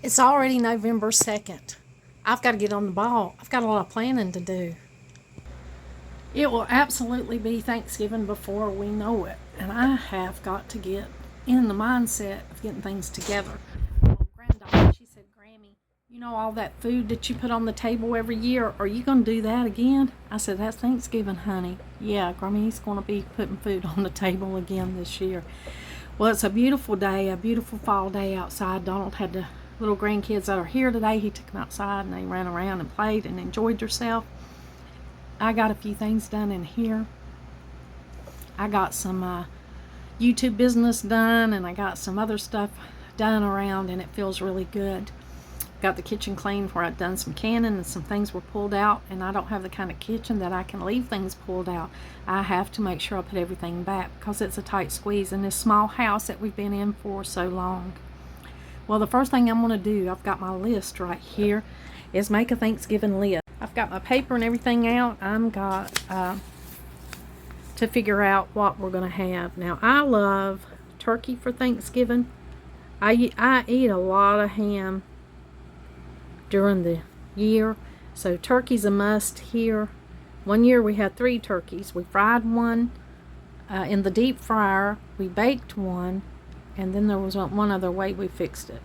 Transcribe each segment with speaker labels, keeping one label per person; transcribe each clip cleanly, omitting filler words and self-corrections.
Speaker 1: It's already November 2nd. I've got to get on the ball. I've got a lot of planning to do. It will absolutely be Thanksgiving before we know it. And I have got to get in the mindset of getting things together. My granddaughter, she said, Grammy, you know all that food that you put on the table every year, are you going to do that again? I said, that's Thanksgiving, honey. Yeah, Grammy's going to be putting food on the table again this year. Well, it's a beautiful day, a beautiful fall day outside. Donald had the little grandkids that are here today. He took them outside and they ran around and played and enjoyed themselves. I got a few things done in here. I got some YouTube business done, and I got some other stuff done around, and it feels really good. Got the kitchen clean where I've done some canning and some things were pulled out, and I don't have the kind of kitchen that I can leave things pulled out. I have to make sure I put everything back because it's a tight squeeze in this small house that we've been in for so long. Well, the first thing I'm going to do, I've got my list right here, is make a Thanksgiving list. I've got my paper and everything out. I'm got to figure out what we're going to have. Now, I love turkey for Thanksgiving. I eat a lot of ham during the year, so turkey's a must here. One year we had 3 turkeys. We fried one in the deep fryer. We baked one, and then there was one other way we fixed it.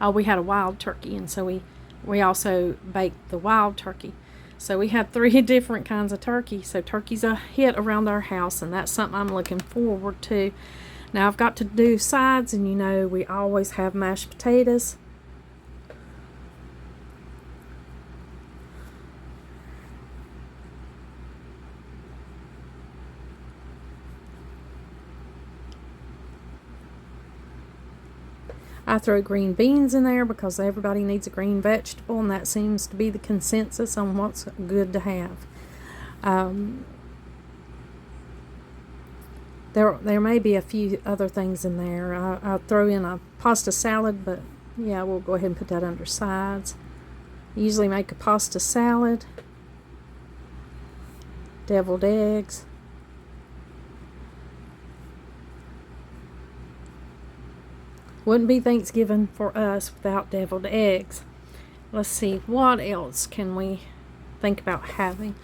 Speaker 1: Oh, we had a wild turkey, and so we also baked the wild turkey. So we had 3 different kinds of turkey. So turkey's a hit around our house, and that's something I'm looking forward to. Now I've got to do sides, and you know we always have mashed potatoes. I throw green beans in there because everybody needs a green vegetable, and that seems to be the consensus on what's good to have. There may be a few other things in there. I'll throw in a pasta salad, but yeah, we'll go ahead and put that under sides. I usually make a pasta salad, deviled eggs, wouldn't be Thanksgiving for us without deviled eggs. Let's see, what else can we think about having?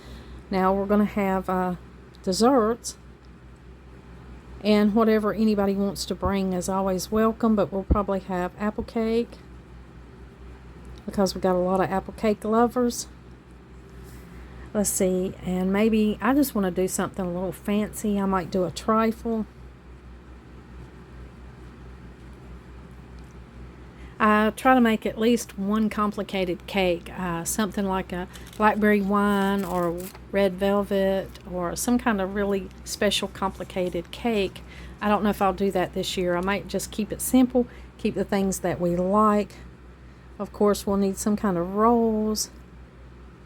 Speaker 1: Now we're going to have desserts, and whatever anybody wants to bring is always welcome, but we'll probably have apple cake because we got a lot of apple cake lovers. Let's see, and maybe I just want to do something a little fancy. I might do a trifle. I try to make at least one complicated cake, something like a blackberry wine or red velvet or some kind of really special complicated cake. I don't know if I'll do that this year. I might just keep it simple, keep the things that we like. Of course, we'll need some kind of rolls,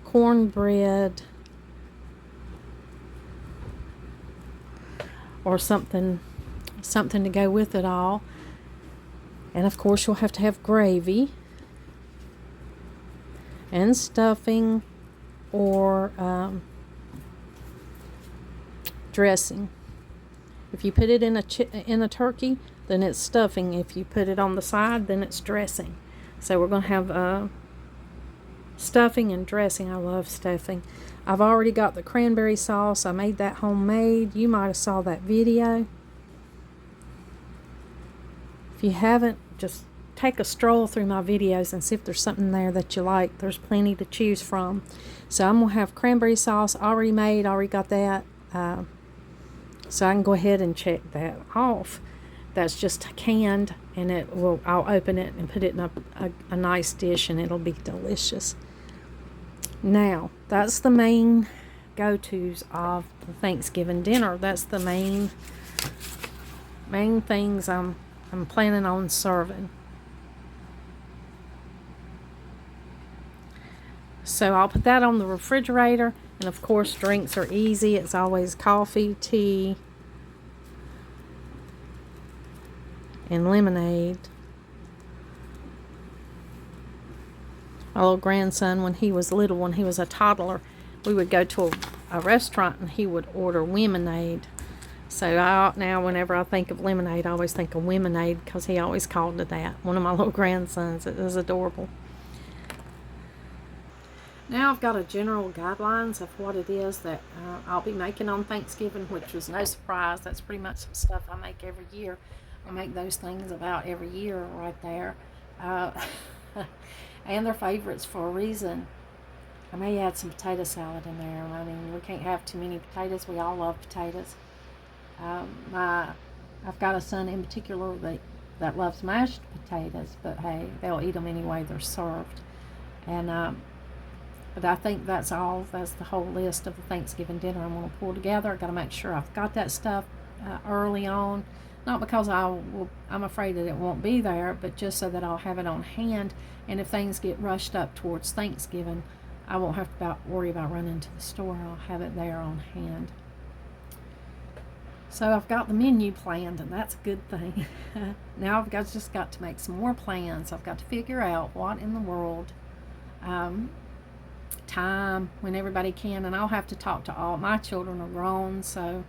Speaker 1: cornbread, or something to go with it all. And of course you'll have to have gravy and stuffing or dressing. If you put it in a turkey, then it's stuffing. If you put it on the side, then it's dressing. So we're going to have stuffing and dressing. I love stuffing. I've already got the cranberry sauce. I made that homemade. You might have saw that video. If you haven't, just take a stroll through my videos and see if there's something there that you like. There's plenty to choose from. So I'm going to have cranberry sauce already made. Already got that. So I can go ahead and check that off. That's just canned, and I'll open it and put it in a nice dish, and it'll be delicious. Now, that's the main go-tos of the Thanksgiving dinner. That's the main things I'm planning on serving. So I'll put that on the refrigerator, and of course drinks are easy. It's always coffee, tea, and lemonade. My little grandson, when he was little, when he was a toddler, we would go to a restaurant and he would order lemonade. So now whenever I think of lemonade, I always think of Womenade because he always called it that. One of my little grandsons. It is adorable. Now I've got a general guidelines of what it is that I'll be making on Thanksgiving, which was no surprise. That's pretty much some stuff I make every year. I make those things about every year right there. And they're favorites for a reason. I may add some potato salad in there. I mean, we can't have too many potatoes. We all love potatoes. I've got a son in particular that loves mashed potatoes, but hey, they'll eat them anyway they're served. And but I think that's the whole list of the Thanksgiving dinner I'm going to pull together. I've got to make sure I've got that stuff early on, not because I'm afraid that it won't be there, but just so that I'll have it on hand. And if things get rushed up towards Thanksgiving, I won't have to worry about running to the store. I'll have it there on hand. So I've got the menu planned, and that's a good thing. Now I've just got to make some more plans. I've got to figure out what in the world time when everybody can, and I'll have to talk to all my children are grown, so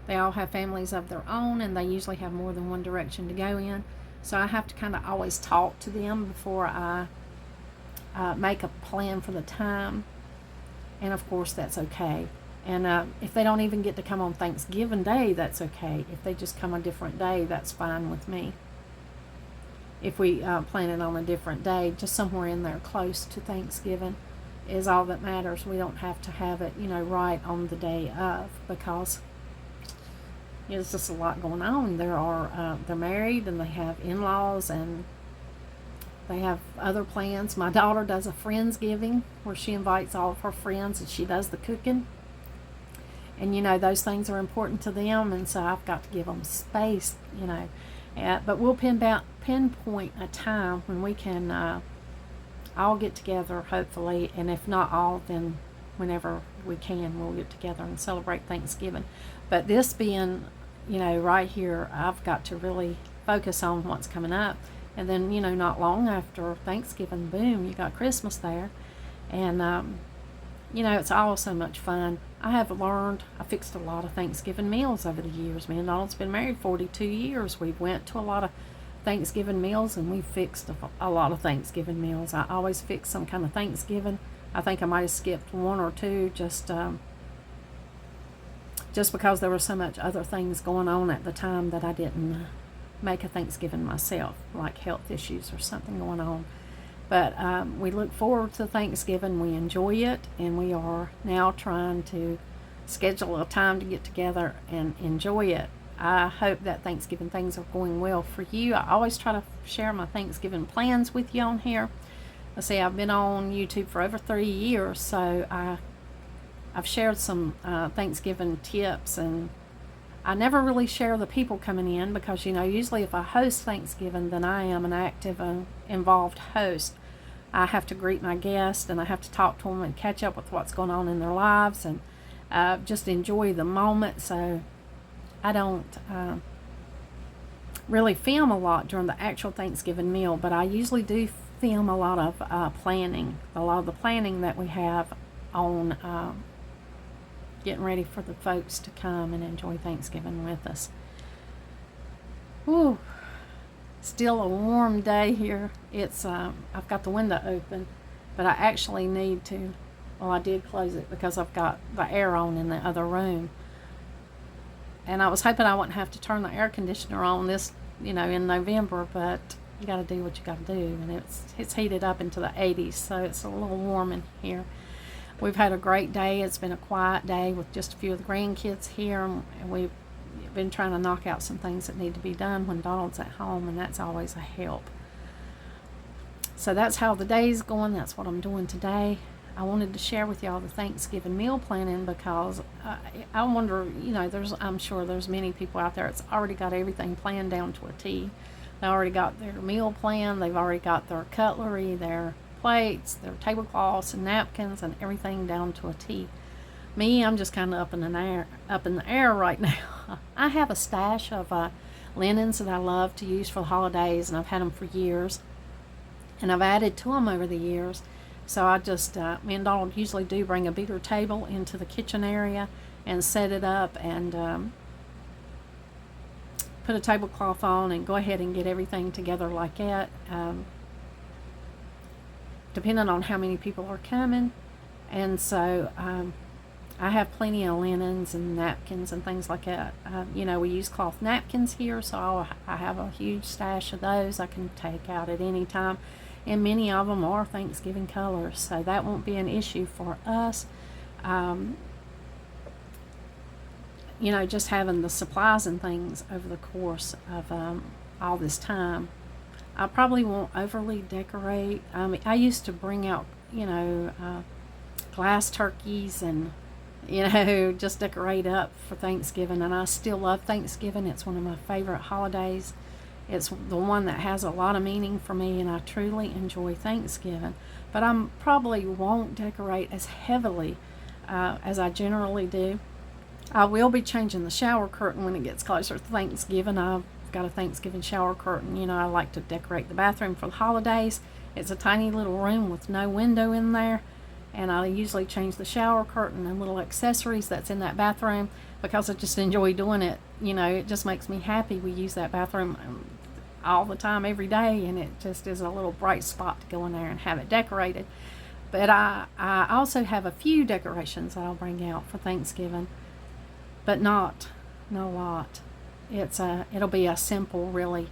Speaker 1: they all have families of their own, and they usually have more than one direction to go in. So I have to kind of always talk to them before I make a plan for the time. And of course that's okay. And if they don't even get to come on Thanksgiving Day, that's okay. If they just come a different day, that's fine with me. If we plan it on a different day, just somewhere in there close to Thanksgiving is all that matters. We don't have to have it, right on the day of, because there's just a lot going on. They're married, and they have in-laws, and they have other plans. My daughter does a Friendsgiving where she invites all of her friends and she does the cooking. And those things are important to them, and so I've got to give them space, but we'll pinpoint a time when we can all get together, hopefully, and if not all, then whenever we can, we'll get together and celebrate Thanksgiving. But this being, right here, I've got to really focus on what's coming up. And then, not long after Thanksgiving, boom, you got Christmas there. And, it's all so much fun. I fixed a lot of Thanksgiving meals over the years. Me and Donald's been married 42 years. We've went to a lot of Thanksgiving meals, and we fixed a lot of Thanksgiving meals. I always fix some kind of Thanksgiving. I think I might have skipped one or two just because there was so much other things going on at the time that I didn't make a Thanksgiving myself, like health issues or something going on. But we look forward to Thanksgiving. We enjoy it, and we are now trying to schedule a time to get together and enjoy it. I hope that Thanksgiving things are going well for you. I always try to share my Thanksgiving plans with you on here. Let's see, I've been on YouTube for over 30 years, so I've shared some Thanksgiving tips, and I never really share the people coming in because, usually if I host Thanksgiving, then I am an active and involved host. I have to greet my guests, and I have to talk to them and catch up with what's going on in their lives, and just enjoy the moment. So I don't really film a lot during the actual Thanksgiving meal, but I usually do film a lot of planning, a lot of the planning that we have on getting ready for the folks to come and enjoy Thanksgiving with us. Whew. Still a warm day here. It's I've got the window open, but I actually need to, I did close it because I've got the air on in the other room. And I was hoping I wouldn't have to turn the air conditioner on this, in November, but you got to do what you got to do. And it's heated up into the 80s, so it's a little warm in here. We've had a great day. It's been a quiet day with just a few of the grandkids here, and we've been trying to knock out some things that need to be done when Donald's at home, and that's always a help. So that's how the day's going. That's what I'm doing today. I wanted to share with y'all the Thanksgiving meal planning because I wonder, I'm sure there's many people out there that's already got everything planned down to a T. They already got their meal plan. They've already got their cutlery, their plates, their tablecloths and napkins, and everything down to a T. Me, I'm just kind of up in the air right now. I have a stash of linens that I love to use for the holidays, and I've had them for years, and I've added to them over the years. So I just, me and Donald usually do bring a bigger table into the kitchen area and set it up, and put a tablecloth on and go ahead and get everything together like that. Depending on how many people are coming. And so I have plenty of linens and napkins and things like that. We use cloth napkins here, so I have a huge stash of those I can take out at any time. And many of them are Thanksgiving colors, so that won't be an issue for us. Just having the supplies and things over the course of all this time. I probably won't overly decorate. I used to bring out, glass turkeys and, just decorate up for Thanksgiving. And I still love Thanksgiving. It's one of my favorite holidays. It's the one that has a lot of meaning for me, and I truly enjoy Thanksgiving. But I probably won't decorate as heavily as I generally do. I will be changing the shower curtain when it gets closer to Thanksgiving. I've got a Thanksgiving shower curtain. I like to decorate the bathroom for the holidays. It's a tiny little room with no window in there, and I usually change the shower curtain and little accessories that's in that bathroom because I just enjoy doing it. It just makes me happy. We use that bathroom all the time, every day, and it just is a little bright spot to go in there and have it decorated. But I also have a few decorations I'll bring out for Thanksgiving, but not a lot. It'll be a simple, really,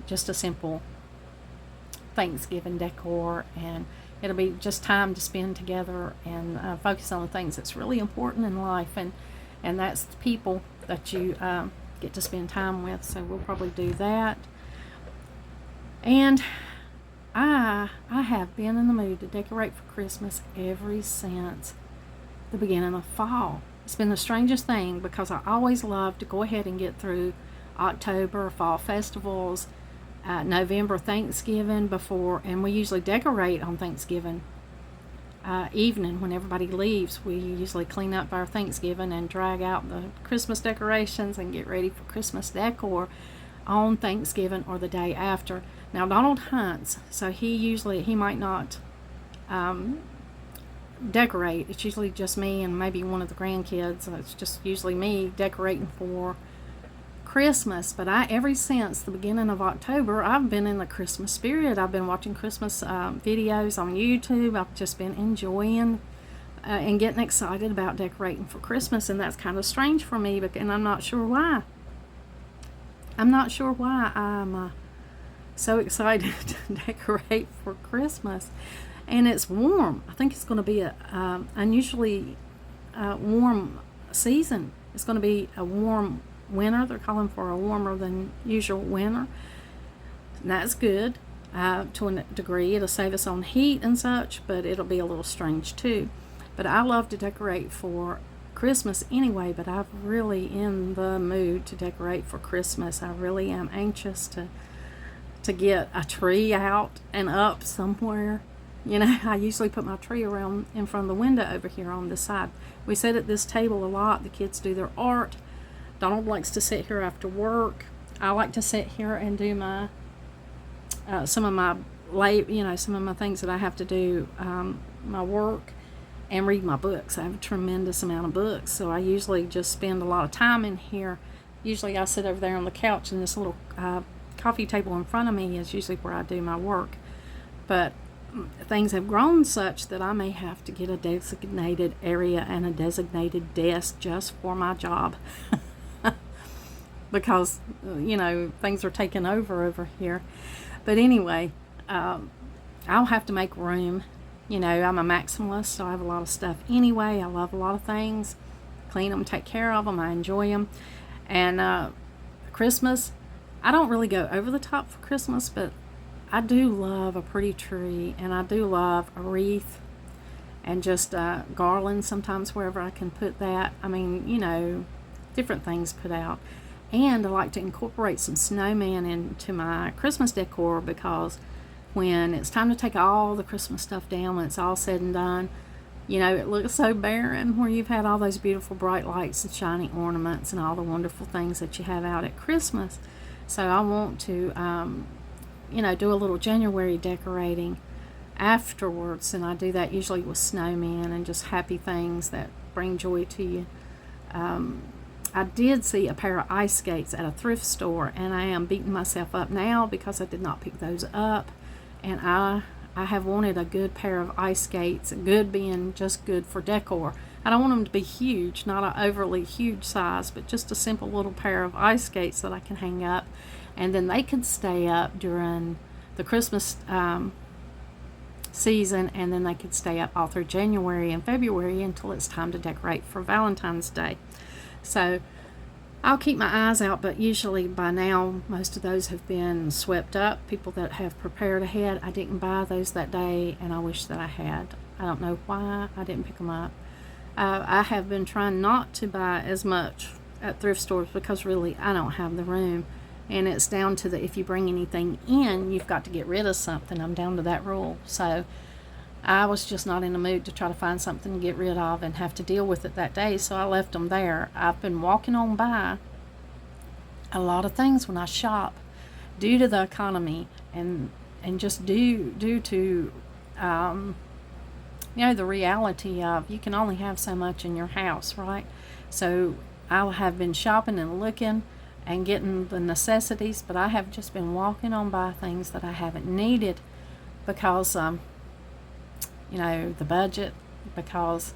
Speaker 1: just a simple Thanksgiving decor, and it'll be just time to spend together and focus on the things that's really important in life, and that's the people that you get to spend time with. So we'll probably do that. And I have been in the mood to decorate for Christmas ever since the beginning of fall. It's been the strangest thing because I always love to go ahead and get through October, fall festivals, November, Thanksgiving before, and we usually decorate on Thanksgiving evening when everybody leaves. We usually clean up our Thanksgiving and drag out the Christmas decorations and get ready for Christmas decor on Thanksgiving or the day after. Now Donald hunts, so he might not decorate. It's usually just me and maybe one of the grandkids. So it's just usually me decorating for Christmas. But ever since the beginning of October, I've been in the Christmas spirit. I've been watching Christmas videos on YouTube. I've just been enjoying and getting excited about decorating for Christmas, and that's kind of strange for me, and I'm not sure why. I'm so excited to decorate for Christmas. And it's warm. I think it's going to be a unusually warm season. It's going to be a warm winter. They're calling for a warmer than usual winter. And that's good to a degree. It'll save us on heat and such, but it'll be a little strange too. But I love to decorate for Christmas anyway, but I'm really in the mood to decorate for Christmas. I really am anxious to get a tree out and up somewhere. I usually put my tree around in front of the window over here on this side. We sit at this table a lot. The kids do their art. Donald likes to sit here after work. I like to sit here and do my some of my things that I have to do, my work, and read my books. I have a tremendous amount of books, so I usually just spend a lot of time in here. Usually I sit over there on the couch, and this little coffee table in front of me is usually where I do my work. But things have grown such that I may have to get a designated area and a designated desk just for my job because things are taking over here. But anyway, I'll have to make room. I'm a maximalist, so I have a lot of stuff anyway. I love a lot of things, clean them, take care of them, I enjoy them. And Christmas, I don't really go over the top for Christmas, but I do love a pretty tree, and I do love a wreath and just garland sometimes wherever I can put that. I mean, different things put out. And I like to incorporate some snowman into my Christmas decor, because when it's time to take all the Christmas stuff down, when it's all said and done, it looks so barren where you've had all those beautiful bright lights and shiny ornaments and all the wonderful things that you have out at Christmas. So I want to do a little January decorating afterwards, and I do that usually with snowmen and just happy things that bring joy to you. I did see a pair of ice skates at a thrift store, and I am beating myself up now because I did not pick those up. And I have wanted a good pair of ice skates, good being just good for decor. I don't want them to be huge, not an overly huge size, but just a simple little pair of ice skates that I can hang up, and then they can stay up during the Christmas season, and then they could stay up all through January and February until it's time to decorate for Valentine's Day. So I'll keep my eyes out, but usually by now most of those have been swept up. People that have prepared ahead. I didn't buy those that day, and I wish that I had. I don't know why I didn't pick them up. I have been trying not to buy as much at thrift stores because really I don't have the room. And it's down to if you bring anything in, you've got to get rid of something. I'm down to that rule. So I was just not in the mood to try to find something to get rid of and have to deal with it that day, so I left them there. I've been walking on by a lot of things when I shop due to the economy and just due to the reality of you can only have so much in your house, right? So I have been shopping and looking and getting the necessities, but I have just been walking on by things that I haven't needed because the budget, because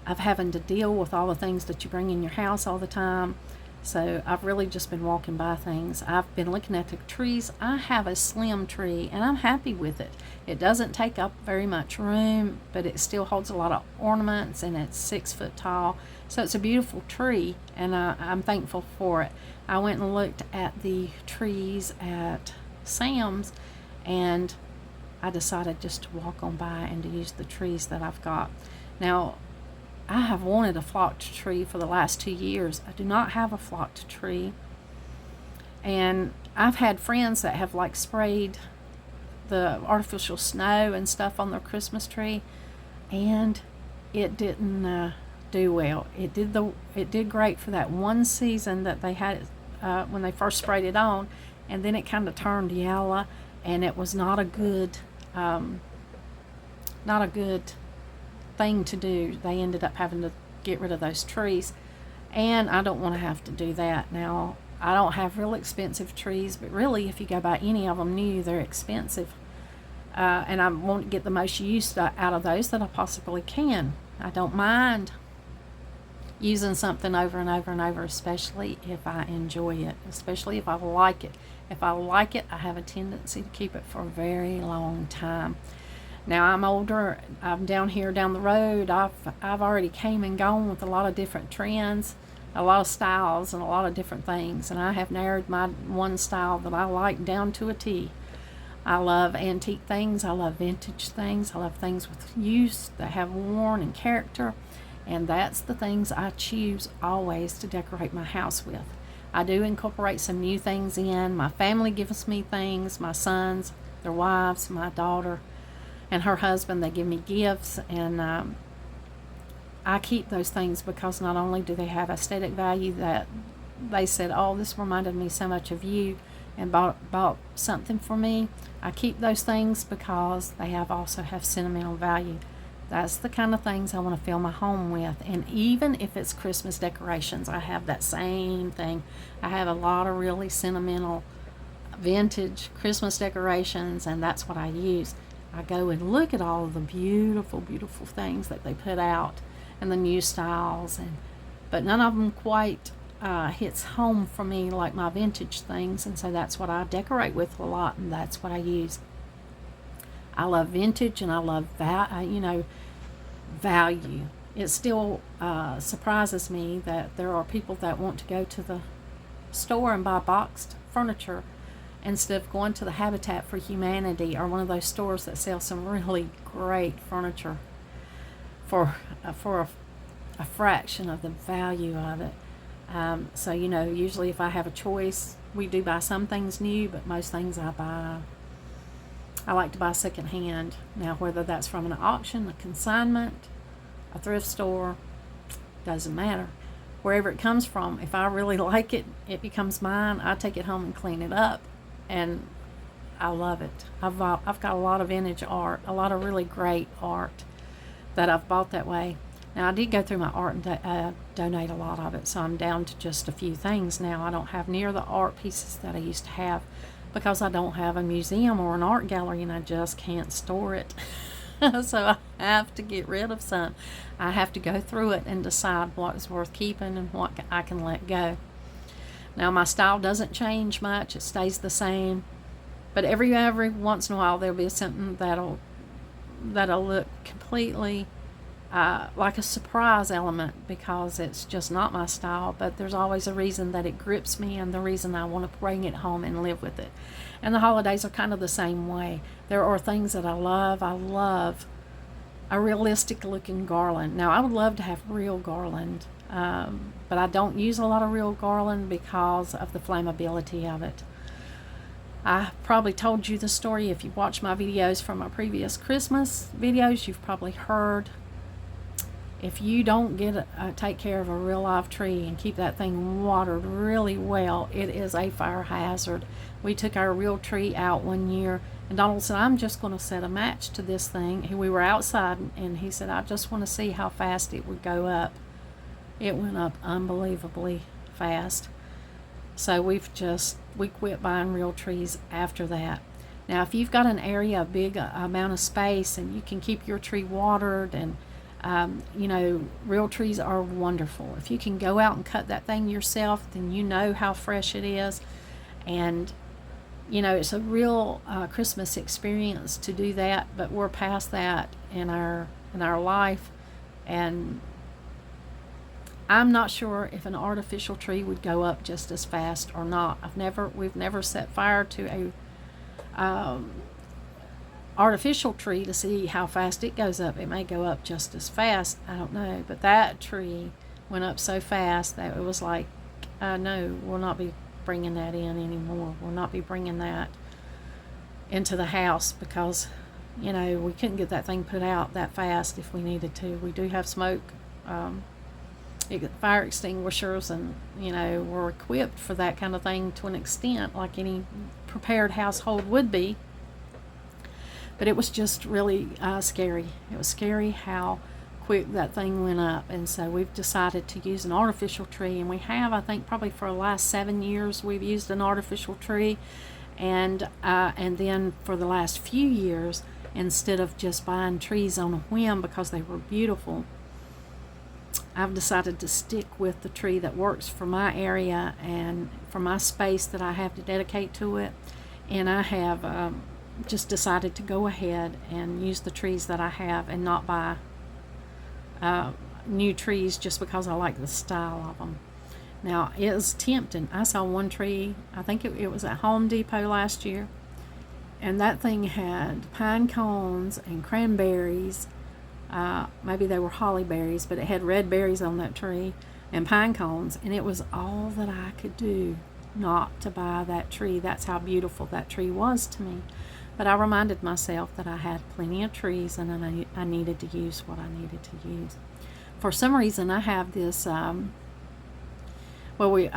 Speaker 1: of having to deal with all the things that you bring in your house all the time. So I've really just been walking by things. I've been looking at the trees. I have a slim tree, and I'm happy with it. It doesn't take up very much room, but it still holds a lot of ornaments, and it's 6 foot tall. So it's a beautiful tree, and I'm thankful for it. I went and looked at the trees at Sam's, and I decided just to walk on by and to use the trees that I've got. Now, I have wanted a flocked tree for the last 2 years. I do not have a flocked tree. And I've had friends that have sprayed the artificial snow and stuff on their Christmas tree, and it didn't do well. It did great for that one season that they had when they first sprayed it on, and then it kind of turned yellow, and it was not a good thing to do. They ended up having to get rid of those trees, and I don't want to have to do that. Now, I don't have real expensive trees, but really if you go buy any of them new, they're expensive, and I want to get the most use out of those that I possibly can. I don't mind using something over and over and over, especially if I enjoy it, especially if I like it. If I like it, I have a tendency to keep it for a very long time. Now, I'm older. I'm down here down the road. I've already came and gone with a lot of different trends, a lot of styles, and a lot of different things. And I have narrowed my one style that I like down to a T. I love antique things. I love vintage things. I love things with use that have worn and character. And that's the things I choose always to decorate my house with. I do incorporate some new things in. My family gives me things. My sons, their wives, my daughter, and her husband, they give me gifts, and I keep those things because not only do they have aesthetic value, that they said, oh, this reminded me so much of you, and bought something for me. I keep those things because they also have sentimental value. That's the kind of things I want to fill my home with. And even if it's Christmas decorations, I have that same thing. I have a lot of really sentimental vintage Christmas decorations, and that's what I use. I go and look at all of the beautiful, beautiful things that they put out and the new styles, but none of them quite hits home for me like my vintage things, and so that's what I decorate with a lot, and that's what I use. I love vintage, and I love value. It still surprises me that there are people that want to go to the store and buy boxed furniture instead of going to the Habitat for Humanity or one of those stores that sell some really great furniture for a fraction of the value of it. So usually if I have a choice, we do buy some things new, but most things I like to buy secondhand. Now, whether that's from an auction, a consignment, a thrift store, doesn't matter. Wherever it comes from, if I really like it, it becomes mine. I take it home and clean it up, and I love it. I've got a lot of vintage art, a lot of really great art that I've bought that way. Now, I did go through my art and donate a lot of it, so I'm down to just a few things now. I don't have near the art pieces that I used to have because I don't have a museum or an art gallery, and I just can't store it. So I have to get rid of some. I have to go through it and decide what is worth keeping and what I can let go. Now, my style doesn't change much. It stays the same. But every once in a while, there'll be something that'll look completely like a surprise element because it's just not my style, but there's always a reason that it grips me and the reason I want to bring it home and live with it. And the holidays are kind of the same way. There are things that I love. I love a realistic looking garland. Now, I would love to have real garland, but I don't use a lot of real garland because of the flammability of it. I probably told you the story. If you watch my videos from my previous Christmas videos, you've probably heard. If you don't take care of a real live tree and keep that thing watered really well, it is a fire hazard. We took our real tree out one year, and Donald said, I'm just going to set a match to this thing. We were outside, and he said, I just want to see how fast it would go up. It went up unbelievably fast. So we quit buying real trees after that. Now, if you've got an area, a big amount of space, and you can keep your tree watered, and real trees are wonderful. If you can go out and cut that thing yourself, then you know how fresh it is. And, it's a real Christmas experience to do that, but we're past that in our life. And I'm not sure if an artificial tree would go up just as fast or not. We've never set fire to a artificial tree to see how fast it goes up. It may go up just as fast, I don't know, but that tree went up so fast that it was like, no, we'll not be bringing that in anymore. We'll not be bringing that into the house because we couldn't get that thing put out that fast if we needed to. We do have smoke fire extinguishers, and we're equipped for that kind of thing to an extent, like any prepared household would be. But it was just really scary. It was scary how quick that thing went up. And so we've decided to use an artificial tree. And we have, I think, probably for the last 7 years, we've used an artificial tree. And then for the last few years, instead of just buying trees on a whim because they were beautiful, I've decided to stick with the tree that works for my area and for my space that I have to dedicate to it. And I have just decided to go ahead and use the trees that I have and not buy new trees just because I like the style of them. Now, it was tempting. I saw one tree, I think it was at Home Depot last year, and that thing had pine cones and cranberries. Maybe they were holly berries, but it had red berries on that tree and pine cones, and it was all that I could do not to buy that tree. That's how beautiful that tree was to me. But I reminded myself that I had plenty of trees and I needed to use what I needed to use. For some reason, I have this, I've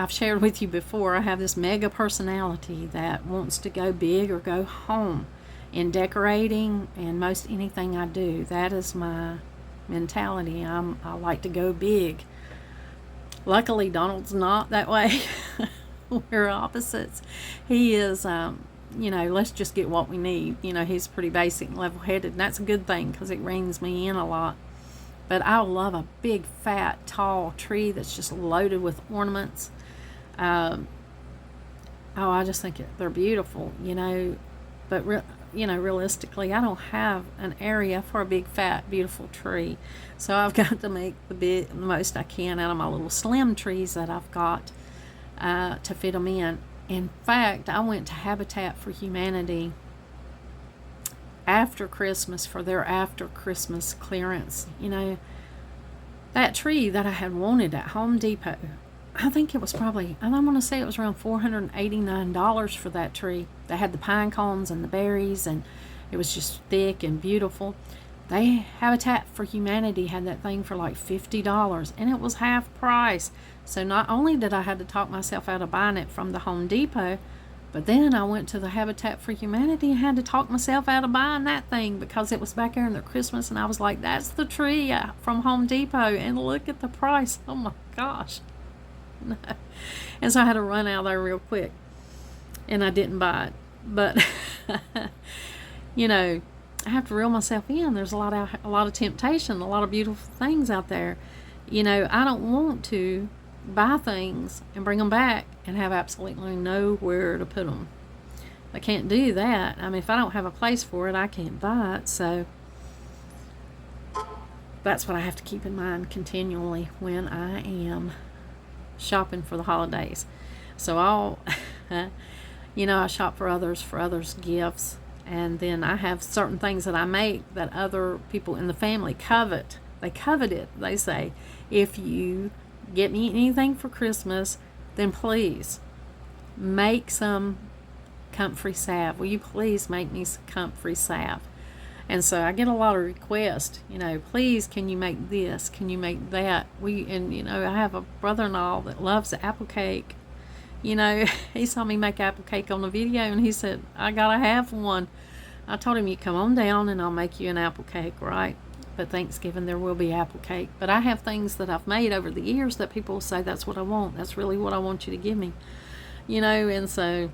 Speaker 1: shared with you before, I have this mega personality that wants to go big or go home in decorating and most anything I do. That is my mentality. I like to go big. Luckily, Donald's not that way. We're opposites. He is, let's just get what we need. He's pretty basic and level-headed, and that's a good thing because it reins me in a lot. But I love a big, fat, tall tree that's just loaded with ornaments. I just think they're beautiful, But, realistically, I don't have an area for a big, fat, beautiful tree. So I've got to make the most I can out of my little slim trees that I've got to fit them in. In fact, I went to Habitat for Humanity after Christmas for their after Christmas clearance. That tree that I had wanted at Home Depot, I think it was probably, I want to say it was around $489 for that tree. They had the pine cones and the berries, and it was just thick and beautiful. Habitat for Humanity had that thing for like $50, and it was half price. So not only did I have to talk myself out of buying it from the Home Depot, But then I went to the Habitat for Humanity and had to talk myself out of buying that thing because it was back there in their Christmas, and I was like, that's the tree from Home Depot, and look at the price. Oh my gosh. No. And so I had to run out there real quick, and I didn't buy it. But you know, I have to reel myself in. There's a lot of temptation, a lot of beautiful things out there. You know, I don't want to buy things and bring them back and have absolutely nowhere to put them. I can't do that. I mean, if I don't have a place for it, I can't buy it. So that's what I have to keep in mind continually when I am shopping for the holidays. So I'll, you know, I shop for others' gifts. And then I have certain things that I make that other people in the family covet. They covet it. They say, if you get me anything for Christmas, then please make some comfrey salve. Will you please make me some comfrey salve? And so I get a lot of requests, you know, please, can you make this? Can you make that? And you know, I have a brother-in-law that loves the apple cake. You know, he saw me make apple cake on the video, and he said, I gotta have one. I told him, you come on down and I'll make you an apple cake, right? But Thanksgiving there will be apple cake. But I have things that I've made over the years that people say, that's what I want. That's really what I want you to give me. You know, and so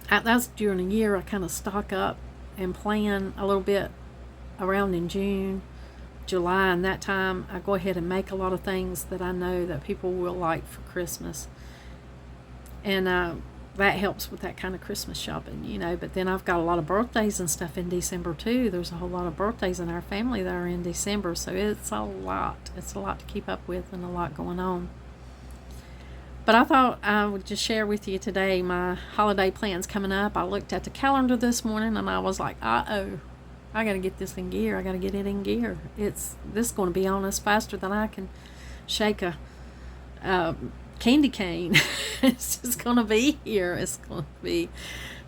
Speaker 1: that's during the year I kind of stock up and plan a little bit around in June, July, and that time I go ahead and make a lot of things that I know that people will like for Christmas. And that helps with that kind of Christmas shopping, you know. But then I've got a lot of birthdays and stuff in December too. There's a whole lot of birthdays in our family that are in December, so it's a lot. It's a lot to keep up with and a lot going on. But I thought I would just share with you today my holiday plans coming up. I looked at the calendar this morning and I was like, uh-oh, I got to get this in gear. I got to get it in gear. This is going to be on us faster than I can shake a candy cane. It's just going to be here. It's going to be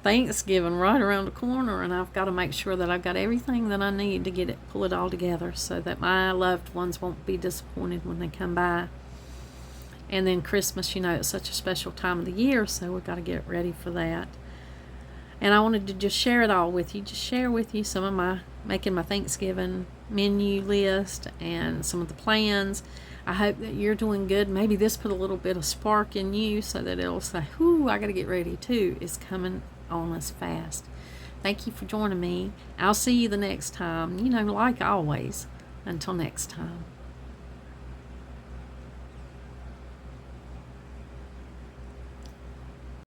Speaker 1: Thanksgiving right around the corner, and I've got to make sure that I've got everything that I need to pull it all together so that my loved ones won't be disappointed when they come by. And then Christmas, you know, it's such a special time of the year, so we've got to get ready for that. And I wanted to just share it all with you, just share with you some of making my Thanksgiving menu list and some of the plans. I hope that you're doing good. Maybe this put a little bit of spark in you so that it'll say, whoo, I got to get ready too. It's coming on us fast. Thank you for joining me. I'll see you the next time, you know, like always. Until next time.